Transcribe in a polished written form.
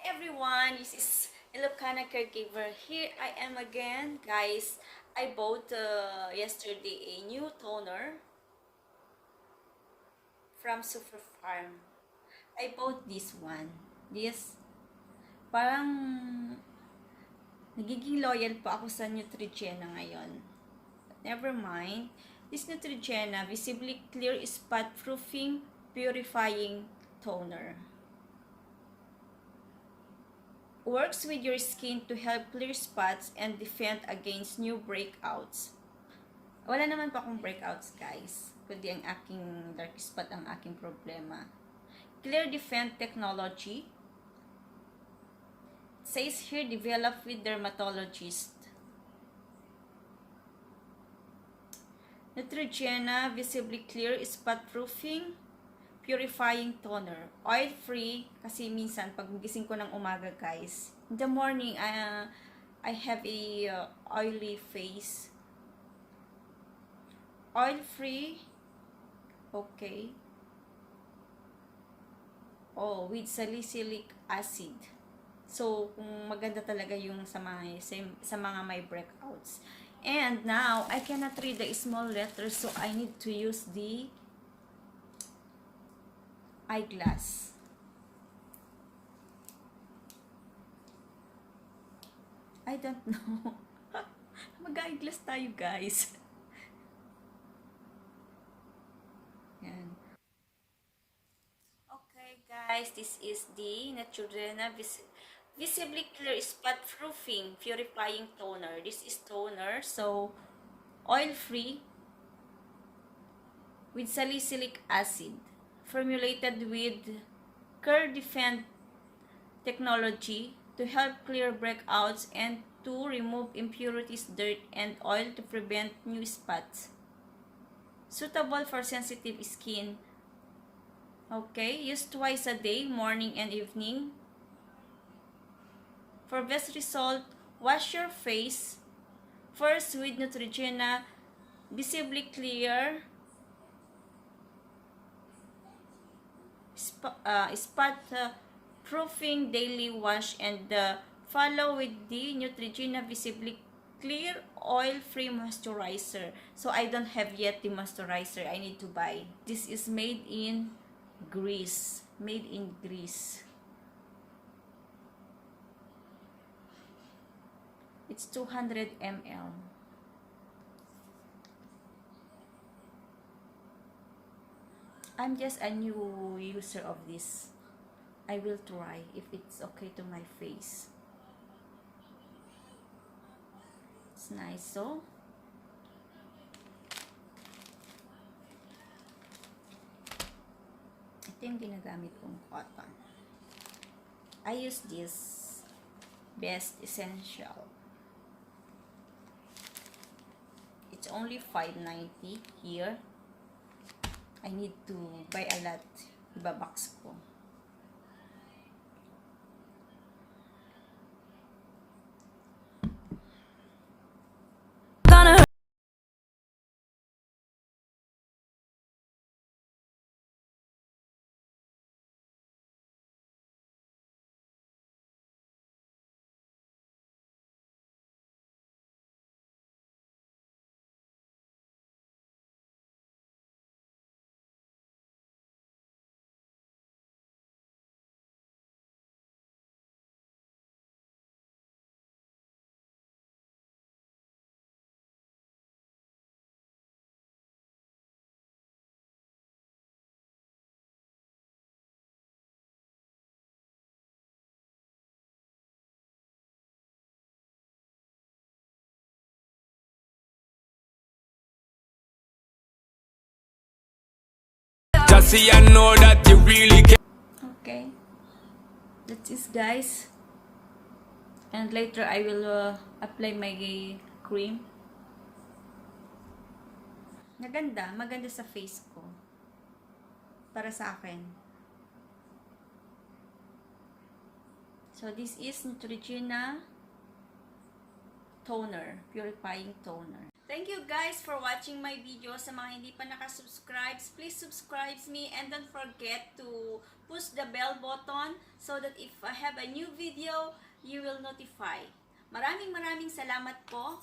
everyone, this is Ilocana Caregiver. Here I am again, guys. I bought yesterday a new toner from Super Farm. I bought this one. This, parang nagiging loyal pa ako sa Neutrogena ngayon. Never mind. This Neutrogena Visibly Clear Spot Proofing Purifying Toner works with your skin to help clear spots and defend against new breakouts. Wala naman pa akong breakouts, guys. Kundi ang aking dark spot ang aking problema. Clear Defend Technology. It says here, developed with dermatologist. Neutrogena Visibly Clear Spot Proofing Purifying Toner. Oil-free, kasi minsan, pag gising ko ng umaga, guys, in the morning, I have a oily face. Oil-free, okay. Oh, with salicylic acid. So, kung maganda talaga yung sa mga may breakouts. And now, I cannot read the small letters, so I need to use the eyeglass. I don't know. Mag-eyeglass tayo, guys. Yan. Okay, guys. This is the Neutrogena Visibly Clear Spot Proofing Purifying Toner. This is toner, so oil-free with salicylic acid. Formulated with Clear Defend technology to help clear breakouts and to remove impurities, dirt, and oil to prevent new spots. Suitable for sensitive skin. Okay, use twice a day, morning and evening. For best result, wash your face first with Neutrogena Visibly Clear spot proofing daily wash, and follow with the Neutrogena Visibly Clear oil-free moisturizer. So I don't have yet the moisturizer. I need to buy. This is made in Greece. Made in Greece. It's 200 ml. I'm just a new user of this. I will try if it's okay to my face. It's nice, so. Ito yung ginagamit kong cotton. I use this Best Essential. It's only $5.90 here. I need to buy a lot. Ibabox ko. Just see I know that you really care. Okay. That's it, guys. And later I will apply my cream. Maganda sa face ko. Para sa akin. So this is Neutrogena toner, purifying toner. Thank you guys for watching my video. Sa mga hindi pa nakasubscribe, please subscribe me and don't forget to push the bell button so that if I have a new video, you will notify. Maraming salamat po.